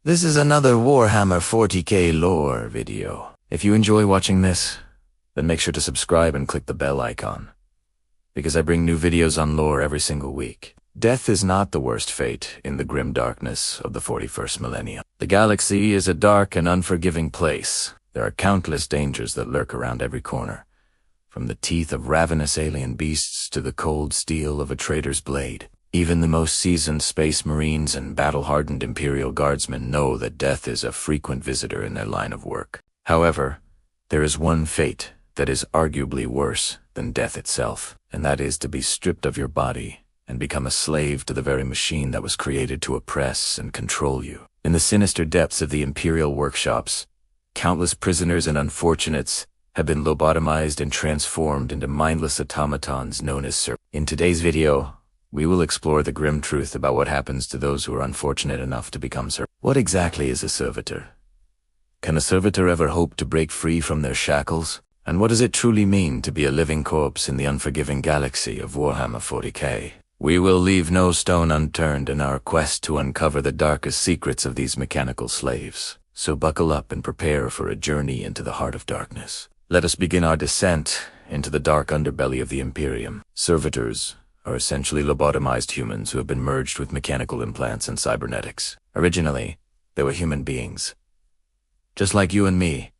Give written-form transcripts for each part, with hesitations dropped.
This is another Warhammer 40K lore video. If you enjoy watching this, then make sure to subscribe and click the bell icon, because I bring new videos on lore every single week. Death is not the worst fate in the grim darkness of the 41st millennium. The galaxy is a dark and unforgiving place. There are countless dangers that lurk around every corner, from the teeth of ravenous alien beasts to the cold steel of a traitor's blade. Even the most seasoned space marines and battle-hardened Imperial guardsmen know that death is a frequent visitor in their line of work. However, there is one fate that is arguably worse than death itself, and that is to be stripped of your body and become a slave to the very machine that was created to oppress and control you. In the sinister depths of the Imperial workshops, countless prisoners and unfortunates have been lobotomized and transformed into mindless automatons known as Servitors. In today's video, we will explore the grim truth about what happens to those who are unfortunate enough to become Servitors. What exactly is a Servitor? Can a Servitor ever hope to break free from their shackles? And what does it truly mean to be a living corpse in the unforgiving galaxy of Warhammer 40K? We will leave no stone unturned in our quest to uncover the darkest secrets of these mechanical slaves. So buckle up and prepare for a journey into the heart of darkness. Let us begin our descent into the dark underbelly of the Imperium. Servitors are essentially lobotomized humans who have been merged with mechanical implants and cybernetics. Originally, they were human beings, just like you and me,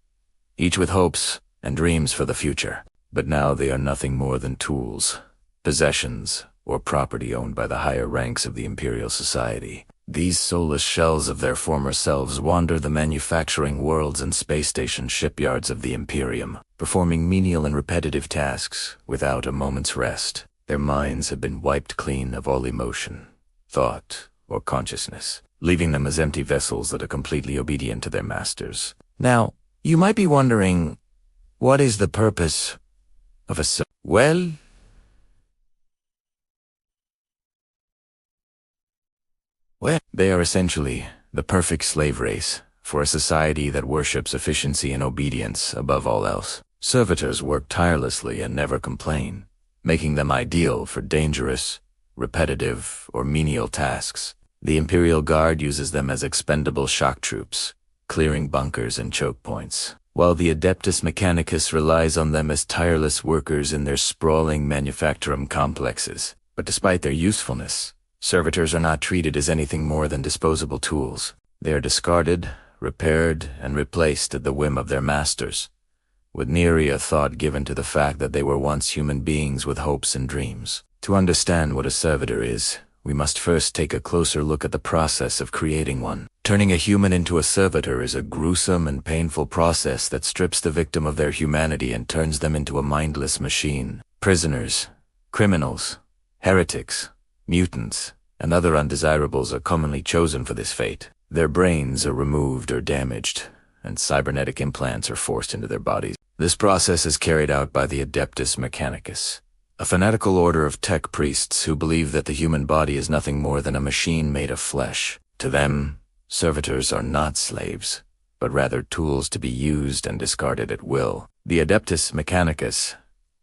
each with hopes and dreams for the future. But now they are nothing more than tools, possessions, or property owned by the higher ranks of the Imperial society. These soulless shells of their former selves wander the manufacturing worlds and space station shipyards of the Imperium, performing menial and repetitive tasks without a moment's rest. Their minds have been wiped clean of all emotion, thought, or consciousness, leaving them as empty vessels that are completely obedient to their masters. Now, you might be wondering, what is the purpose of a Servitor? Well, they are essentially the perfect slave race for a society that worships efficiency and obedience above all else. Servitors work tirelessly and never complain, making them ideal for dangerous, repetitive, or menial tasks. The Imperial Guard uses them as expendable shock troops, clearing bunkers and choke points, while the Adeptus Mechanicus relies on them as tireless workers in their sprawling manufactorum complexes. But despite their usefulness, Servitors are not treated as anything more than disposable tools. They are discarded, repaired, and replaced at the whim of their masters, with nary a thought given to the fact that they were once human beings with hopes and dreams. To understand what a Servitor is, we must first take a closer look at the process of creating one. Turning a human into a Servitor is a gruesome and painful process that strips the victim of their humanity and turns them into a mindless machine. Prisoners, criminals, heretics, mutants, and other undesirables are commonly chosen for this fate. Their brains are removed or damaged, and cybernetic implants are forced into their bodies. This process is carried out by the Adeptus Mechanicus, a fanatical order of tech priests who believe that the human body is nothing more than a machine made of flesh. To them, Servitors are not slaves, but rather tools to be used and discarded at will. The Adeptus Mechanicus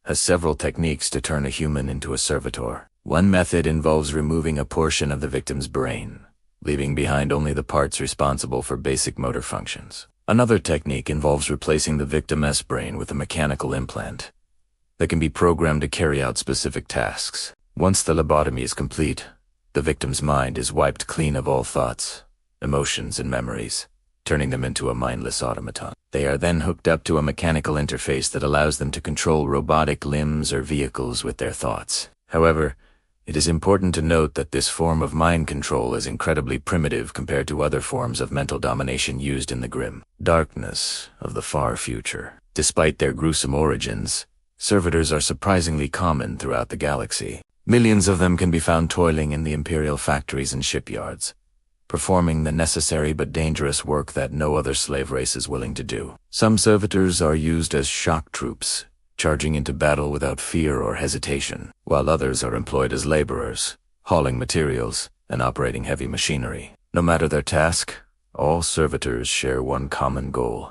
has several techniques to turn a human into a Servitor. One method involves removing a portion of the victim's brain, leaving behind only the parts responsible for basic motor functions. Another technique involves replacing the victim's brain with a mechanical implant that can be programmed to carry out specific tasks. Once the lobotomy is complete, the victim's mind is wiped clean of all thoughts, emotions, and memories, turning them into a mindless automaton. They are then hooked up to a mechanical interface that allows them to control robotic limbs or vehicles with their thoughts. However, it is important to note that this form of mind control is incredibly primitive compared to other forms of mental domination used in the grim darkness of the far future. Despite their gruesome origins, Servitors are surprisingly common throughout the galaxy. Millions of them can be found toiling in the Imperial factories and shipyards, performing the necessary but dangerous work that no other slave race is willing to do. Some Servitors are used as shock troops, charging into battle without fear or hesitation, while others are employed as laborers, hauling materials and operating heavy machinery. No matter their task, all Servitors share one common goal: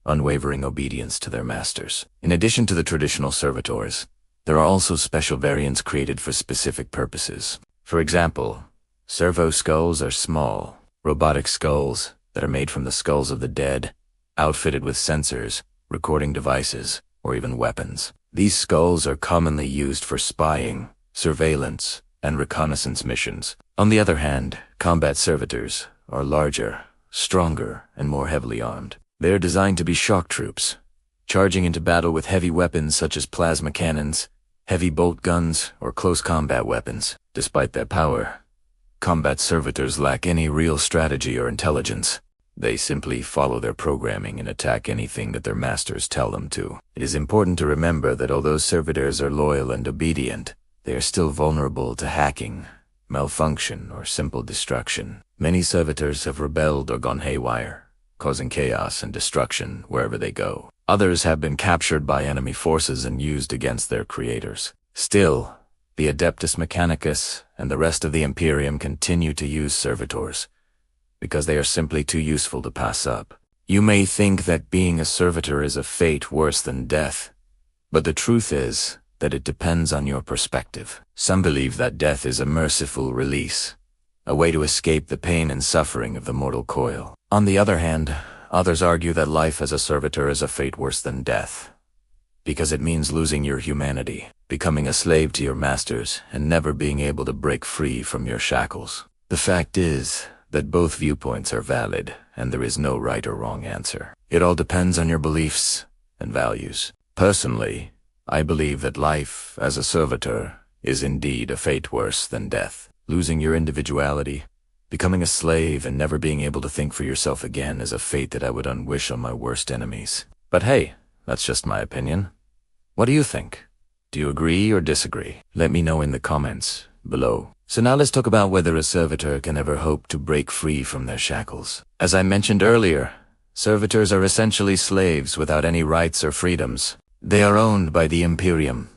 unwavering obedience to their masters. In addition to the traditional Servitors, there are also special variants created for specific purposes. For example, servo skulls are small, robotic skulls that are made from the skulls of the dead, outfitted with sensors, recording devices, or even weapons. These skulls are commonly used for spying, surveillance, and reconnaissance missions. On the other hand, combat servitors are larger, stronger, and more heavily armed. They are designed to be shock troops, charging into battle with heavy weapons such as plasma cannons, heavy bolt guns, or close combat weapons. Despite their power, combat servitors lack any real strategy or intelligence. They simply follow their programming and attack anything that their masters tell them to. It is important to remember that although servitors are loyal and obedient, they are still vulnerable to hacking, malfunction, or simple destruction. Many servitors have rebelled or gone haywire, causing chaos and destruction wherever they go. Others have been captured by enemy forces and used against their creators. Still, the Adeptus Mechanicus and the rest of the Imperium continue to use servitors, because they are simply too useful to pass up. You may think that being a servitor is a fate worse than death, but the truth is that it depends on your perspective. Some believe that death is a merciful release, a way to escape the pain and suffering of the mortal coil. On the other hand, others argue that life as a servitor is a fate worse than death, because it means losing your humanity, becoming a slave to your masters, and never being able to break free from your shackles. The fact is that both viewpoints are valid, and there is no right or wrong answer. It all depends on your beliefs and values. Personally, I believe that life as a servitor is indeed a fate worse than death. Losing your individuality, becoming a slave, and never being able to think for yourself again is a fate that I would unwish on my worst enemies. But hey, that's just my opinion. What do you think? Do you agree or disagree? Let me know in the comments below. So now let's talk about whether a servitor can ever hope to break free from their shackles. As I mentioned earlier, servitors are essentially slaves without any rights or freedoms. They are owned by the Imperium,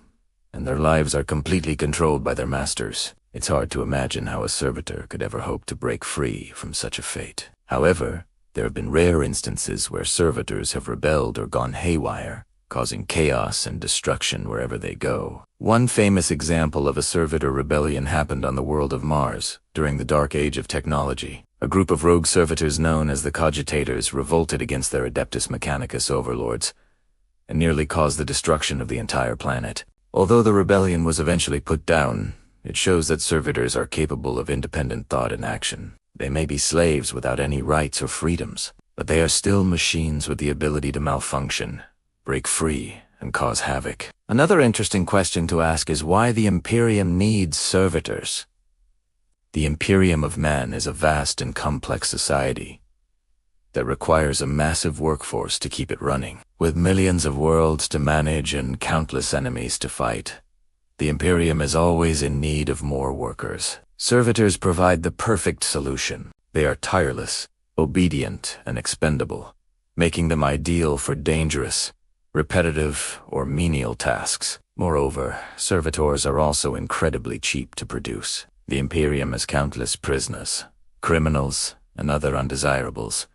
and their lives are completely controlled by their masters. It's hard to imagine how a servitor could ever hope to break free from such a fate. However, there have been rare instances where servitors have rebelled or gone haywire, causing chaos and destruction wherever they go. One famous example of a servitor rebellion happened on the world of Mars during the Dark Age of technology. A group of rogue servitors known as the Cogitators revolted against their Adeptus Mechanicus overlords and nearly caused the destruction of the entire planet. Although the rebellion was eventually put down, it shows that servitors are capable of independent thought and action. They may be slaves without any rights or freedoms, but they are still machines with the ability to malfunction, break free, and cause havoc. Another interesting question to ask is why the Imperium needs servitors. The Imperium of Man is a vast and complex society that requires a massive workforce to keep it running. With millions of worlds to manage and countless enemies to fight, the Imperium is always in need of more workers. Servitors provide the perfect solution. They are tireless, obedient, and expendable, making them ideal for dangerous, repetitive, or menial tasks. Moreover, servitors are also incredibly cheap to produce. The Imperium has countless prisoners, criminals, and other undesirables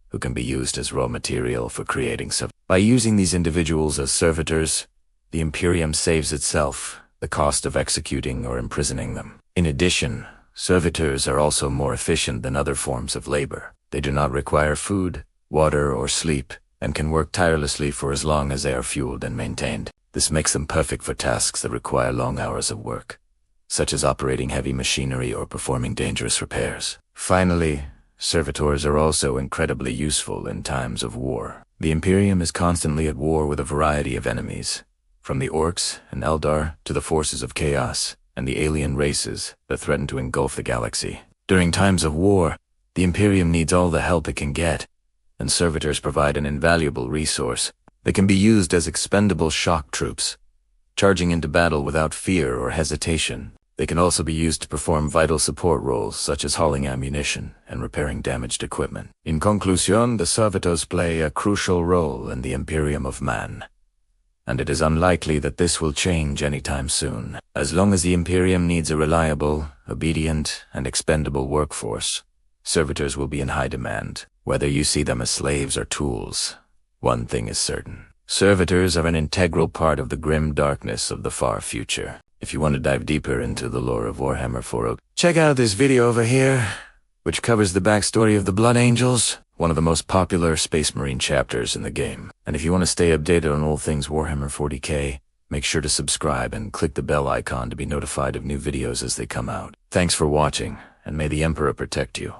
who can be used as raw material for creating servitors. By using these individuals as servitors, the Imperium saves itself the cost of executing or imprisoning them. In addition, servitors are also more efficient than other forms of labor. They do not require food, water, or sleep, and can work tirelessly for as long as they are fueled and maintained. This makes them perfect for tasks that require long hours of work, such as operating heavy machinery or performing dangerous repairs. Finally, servitors are also incredibly useful in times of war. The Imperium is constantly at war with a variety of enemies, from the Orcs and Eldar to the forces of chaos and the alien races that threaten to engulf the galaxy. During times of war, the Imperium needs all the help it can get, and servitors provide an invaluable resource that can be used as expendable shock troops, charging into battle without fear or hesitation. They can also be used to perform vital support roles such as hauling ammunition and repairing damaged equipment. In conclusion, the Servitors play a crucial role in the Imperium of Man, and it is unlikely that this will change anytime soon. As long as the Imperium needs a reliable, obedient, and expendable workforce, servitors will be in high demand. Whether you see them as slaves or tools, one thing is certain. Servitors are an integral part of the grim darkness of the far future. If you want to dive deeper into the lore of Warhammer 40K, check out this video over here, which covers the backstory of the Blood Angels, one of the most popular Space Marine chapters in the game. And if you want to stay updated on all things Warhammer 40K, make sure to subscribe and click the bell icon to be notified of new videos as they come out. Thanks for watching, and may the Emperor protect you.